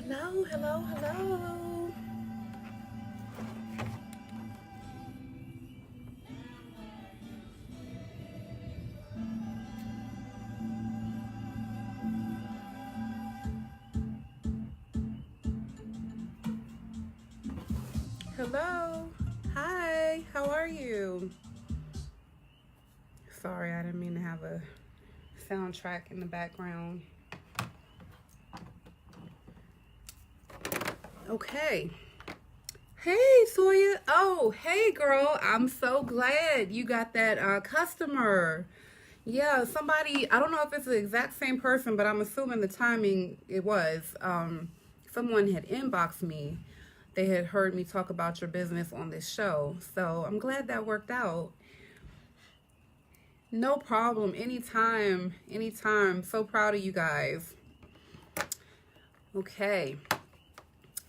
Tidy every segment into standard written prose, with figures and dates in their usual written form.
Hello, hello, hello. Hello. Hi, how are you? Sorry, I didn't mean to have a soundtrack in the background. Okay. Hey, Toya. Oh, hey, girl. I'm so glad you got that customer. Yeah, somebody, I don't know if it's the exact same person, but I'm assuming the timing it was. Someone had inboxed me. They had heard me talk about your business on this show. So I'm glad that worked out. No problem. Anytime. Anytime. So proud of you guys. Okay.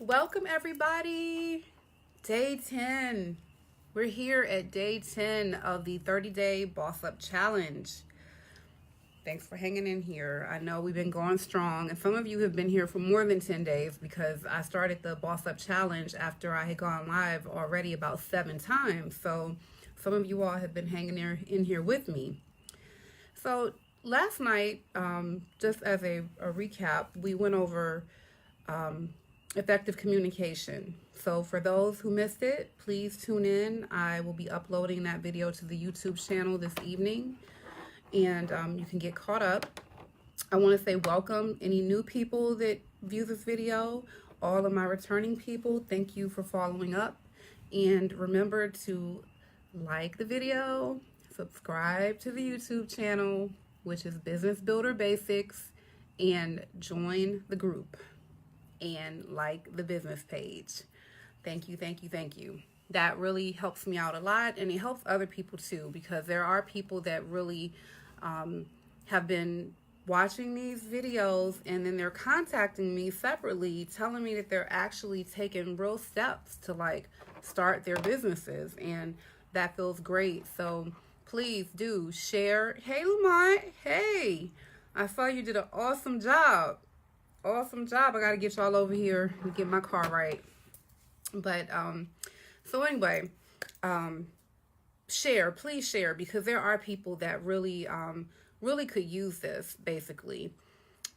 Welcome, everybody. Day 10. We're here at day 10 of the 30-day Boss Up Challenge. Thanks for hanging in here. I know we've been going strong, and some of you have been here for more than 10 days because I started the Boss Up Challenge after I had gone live already about 7 times. So some of you all have been hanging in here with me. So last night, just as a recap, we went over effective communication. So for those who missed it, please tune in. I will be uploading that video to the YouTube channel this evening, and you can get caught up. I want to say welcome any new people that view this video. All of my returning people, thank you for following up. And remember to like the video, subscribe to the YouTube channel, which is Business Builder Basics, and join the group and like the business page. Thank you, thank you, thank you. That really helps me out a lot, and it helps other people too, because there are people that really have been watching these videos, and then they're contacting me separately telling me that they're actually taking real steps to like start their businesses, and that feels great. So please do share. Hey, Lamont. Hey, I saw you did an awesome job. Awesome job. I got to get y'all over here and get my car right. But so anyway, share, please share, because there are people that really really could use this, basically.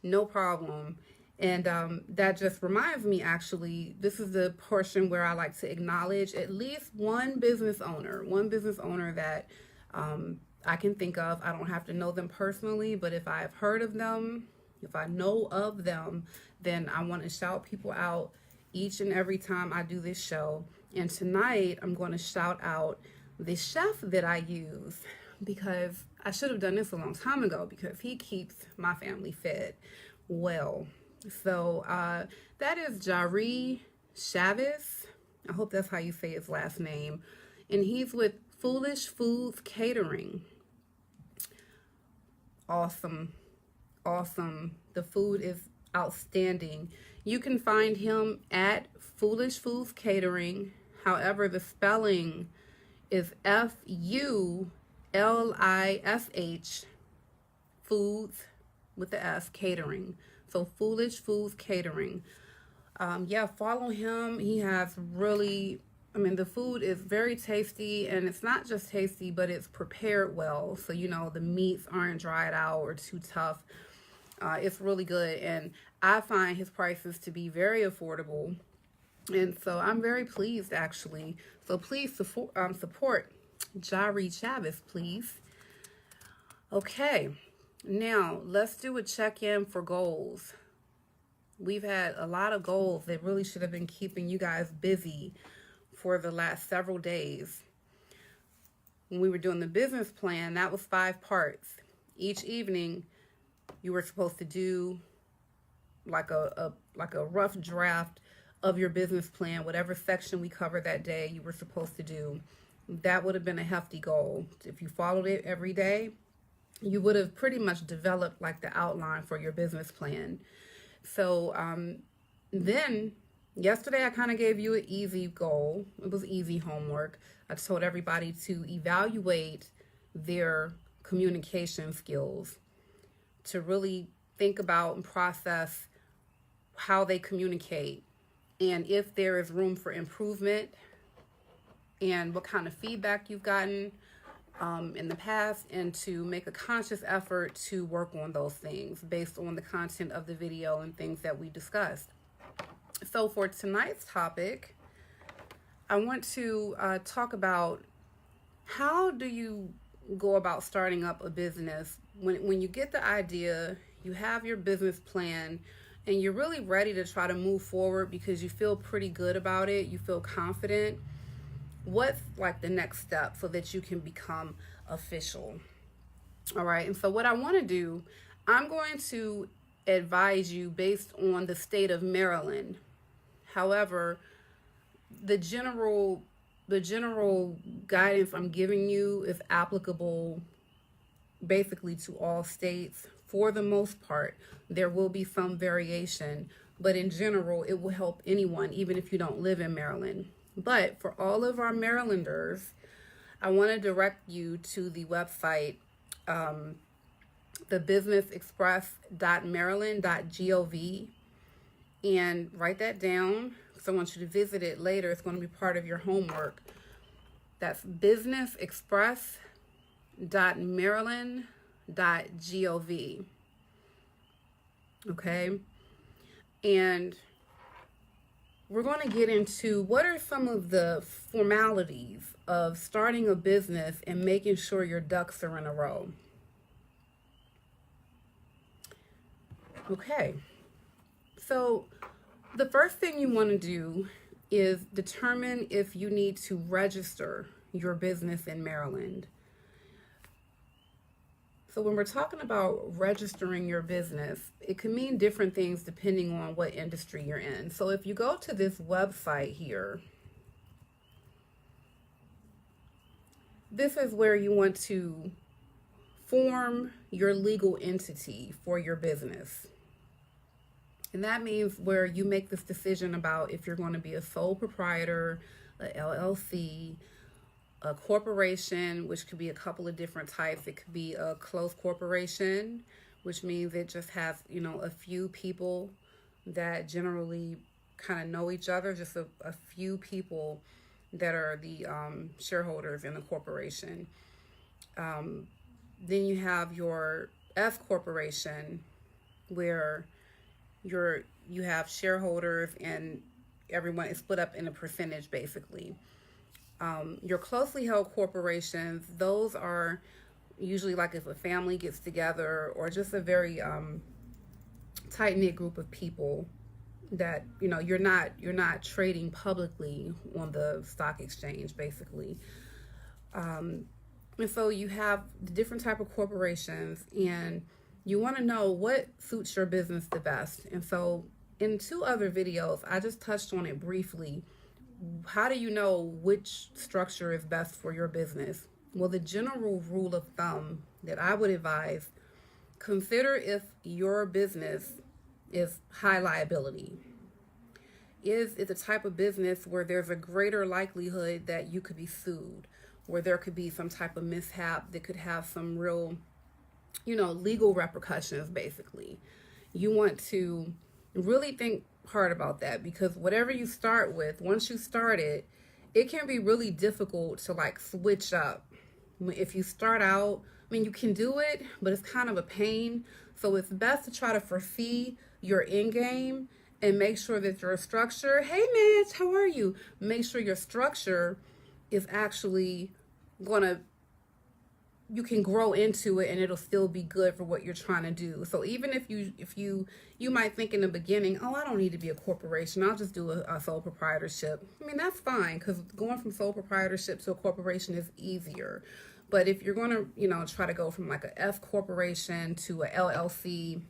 No problem. And that just reminds me, actually, this is the portion where I like to acknowledge at least one business owner that I can think of. I don't have to know them personally, but if I've heard of them, if I know of them, then I want to shout people out each and every time I do this show. And tonight I'm going to shout out the chef that I use, because I should have done this a long time ago, because he keeps my family fed well. So that is Jari Chavez. I hope that's how you say his last name. And he's with Foolish Foods Catering. Awesome. Awesome. The food is outstanding. You can find him at Foolish Foods Catering. However, the spelling is Fulish, foods with the S, catering. So Foolish Foods Catering. Yeah, follow him. He has really, the food is very tasty, and it's not just tasty, but it's prepared well. So, the meats aren't dried out or too tough. It's really good, and I find his prices to be very affordable, and so I'm very pleased, actually. So please support Jari Chavez, please. Okay, now let's do a check-in for goals. We've had a lot of goals that really should have been keeping you guys busy for the last several days. When we were doing the business plan, that was 5 parts. Each evening, you were supposed to do like a rough draft of your business plan, whatever section we covered that day, you were supposed to do. That would have been a hefty goal. If you followed it every day, you would have pretty much developed like the outline for your business plan. So then yesterday I kind of gave you an easy goal. It was easy homework. I told everybody to evaluate their communication skills, to really think about and process how they communicate, and if there is room for improvement, and what kind of feedback you've gotten in the past, and to make a conscious effort to work on those things based on the content of the video and things that we discussed. So for tonight's topic, I want to talk about how do you go about starting up a business when you get the idea, you have your business plan, and you're really ready to try to move forward because you feel pretty good about it, you feel confident. What's like the next step so that you can become official? All right, and so what I want to do, I'm going to advise you based on the state of Maryland. However, the general guidance I'm giving you is applicable basically to all states. For the most part, there will be some variation, but in general, it will help anyone, even if you don't live in Maryland. But for all of our Marylanders, I want to direct you to the website, the businessexpress.maryland.gov, and write that down. So I want you to visit it later. It's going to be part of your homework. That's businessexpress.maryland.gov. Okay? And we're going to get into what are some of the formalities of starting a business and making sure your ducks are in a row. Okay. So the first thing you want to do is determine if you need to register your business in Maryland. So when we're talking about registering your business, it can mean different things depending on what industry you're in. So if you go to this website here, this is where you want to form your legal entity for your business. And that means where you make this decision about if you're going to be a sole proprietor, a LLC, a corporation, which could be a couple of different types. It could be a closed corporation, which means it just has, a few people that generally kind of know each other, just a few people that are the shareholders in the corporation. Then you have your F corporation, where you have shareholders and everyone is split up in a percentage, basically. Your closely held corporations, those are usually like if a family gets together or just a very tight-knit group of people that you're not trading publicly on the stock exchange, basically. And so you have the different type of corporations, and you want to know what suits your business the best. And so in 2 other videos, I just touched on it briefly. How do you know which structure is best for your business? Well, the general rule of thumb that I would advise, consider if your business is high liability. Is it the type of business where there's a greater likelihood that you could be sued, where there could be some type of mishap that could have some real, legal repercussions, basically? You want to really think hard about that, because whatever you start with, once you start it, it can be really difficult to switch up. If you start out, you can do it, but it's kind of a pain. So it's best to try to foresee your end game and make sure that your structure, hey Mitch, how are you? Make sure your structure is actually you can grow into it and it'll still be good for what you're trying to do. So even if you might think in the beginning, oh, I don't need to be a corporation, I'll just do a sole proprietorship. That's fine, because going from sole proprietorship to a corporation is easier. But if you're going to, try to go from like a F corporation to a LLC,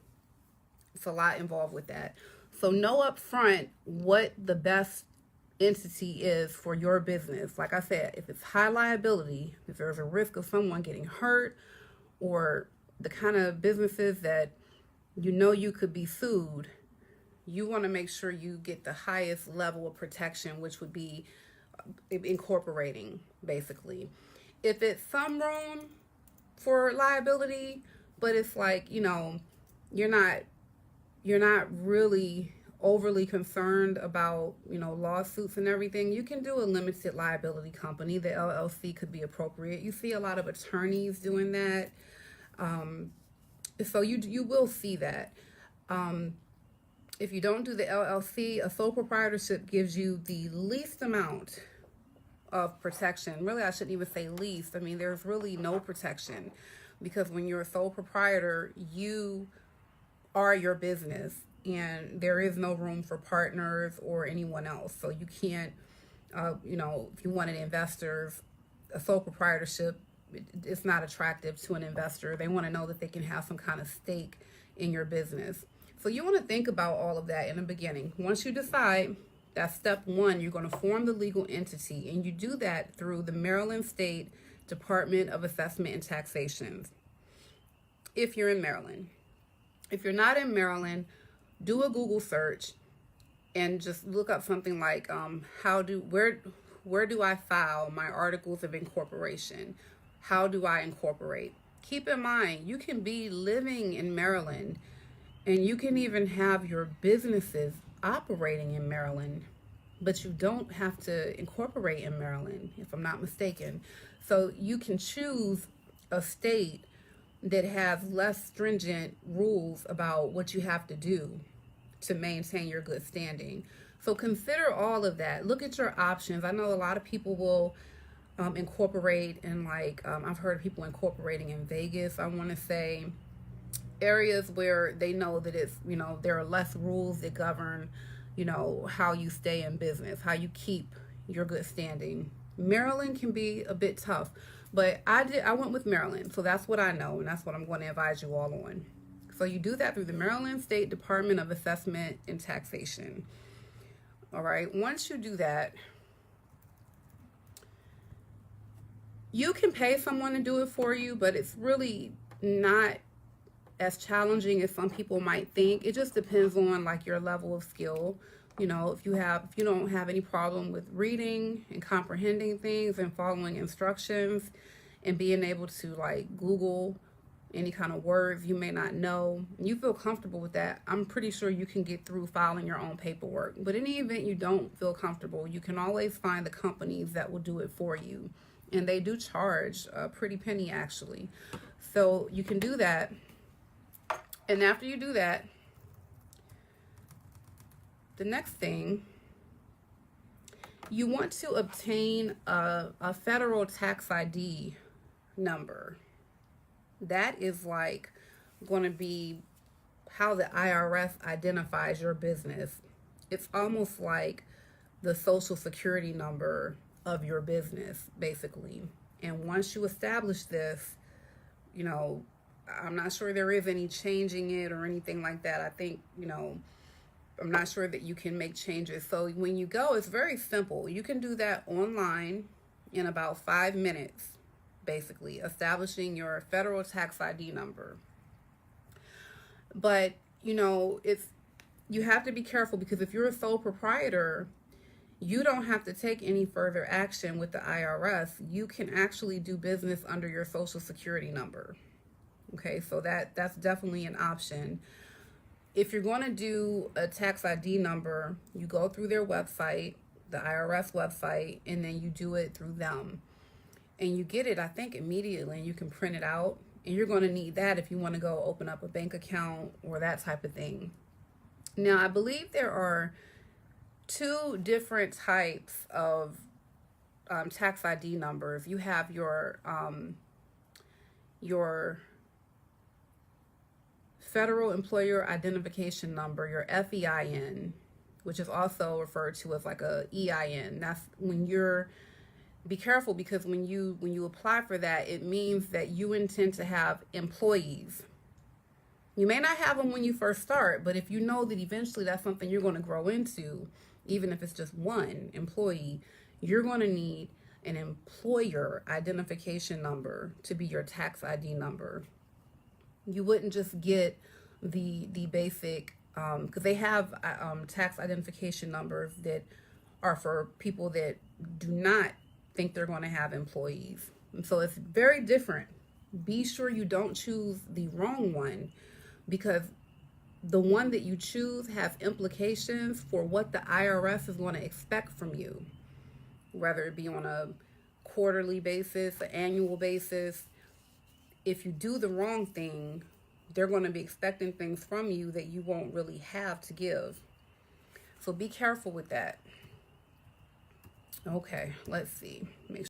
it's a lot involved with that. So know up front what the best entity is for your business. Like I said, if it's high liability, if there's a risk of someone getting hurt, or the kind of businesses that you could be sued, you want to make sure you get the highest level of protection, which would be incorporating, basically. If it's some room for liability, but it's like, you're not really overly concerned about, lawsuits and everything, you can do a limited liability company. The LLC could be appropriate. You see a lot of attorneys doing that. So you will see that. If you don't do the LLC, a sole proprietorship gives you the least amount of protection. Really, I shouldn't even say least. I mean, there's really no protection, because when you're a sole proprietor, you are your business, and there is no room for partners or anyone else. So you can't, if you wanted investors, a sole proprietorship, it's not attractive to an investor. They want to know that they can have some kind of stake in your business. So you want to think about all of that in the beginning. Once you decide, that's step one, you're going to form the legal entity, and you do that through the Maryland State Department of Assessment and Taxation, if you're in Maryland. If you're not in Maryland, do a Google search and just look up something like where do I file my articles of incorporation? How do I incorporate? Keep in mind, you can be living in Maryland, and you can even have your businesses operating in Maryland, but you don't have to incorporate in Maryland, if I'm not mistaken. So you can choose a state that has less stringent rules about what you have to do to maintain your good standing. So consider all of that. Look at your options. I know a lot of people will incorporate in, I've heard of people incorporating in Vegas, I want to say, areas where they know that it's, there are less rules that govern, how you stay in business, how you keep your good standing. Maryland can be a bit tough, but I went with Maryland, so that's what I know, and that's what I'm going to advise you all on. So you do that through the Maryland State Department of Assessment and Taxation. All right, once you do that, you can pay someone to do it for you, but it's really not as challenging as some people might think. It just depends on your level of skill. If you don't have any problem with reading and comprehending things and following instructions and being able to Google any kind of words you may not know, you feel comfortable with that, I'm pretty sure you can get through filing your own paperwork. But in the event you don't feel comfortable, you can always find the companies that will do it for you. And they do charge a pretty penny, actually. So you can do that. And after you do that, the next thing, you want to obtain a federal tax ID number. That is going to be how the IRS identifies your business. It's almost like the social security number of your business, basically. And once you establish this, I'm not sure there is any changing it or anything like that. I think, I'm not sure that you can make changes. So when you go, it's very simple. You can do that online in about 5 minutes, basically, establishing your federal tax ID number. But, you have to be careful, because if you're a sole proprietor, you don't have to take any further action with the IRS. You can actually do business under your social security number. Okay, so that's definitely an option. If you're going to do a tax ID number, you go through their website, the IRS website, and then you do it through them. And you get it, I think, immediately, and you can print it out. And you're going to need that if you want to go open up a bank account or that type of thing. Now, I believe there are 2 different types of tax ID numbers. You have your Federal Employer Identification Number, your FEIN, which is also referred to as a EIN. That's when be careful, because when you apply for that, it means that you intend to have employees. You may not have them when you first start, but if you know that eventually that's something you're going to grow into, even if it's just one employee, you're going to need an employer identification number to be your tax ID number. You wouldn't just get the basic, because they have tax identification numbers that are for people that do not think they're going to have employees. And so it's very different. Be sure you don't choose the wrong one, because the one that you choose has implications for what the IRS is going to expect from you, whether it be on a quarterly basis, an annual basis. If you do the wrong thing, they're going to be expecting things from you that you won't really have to give. So be careful with that. Okay, let's see. Make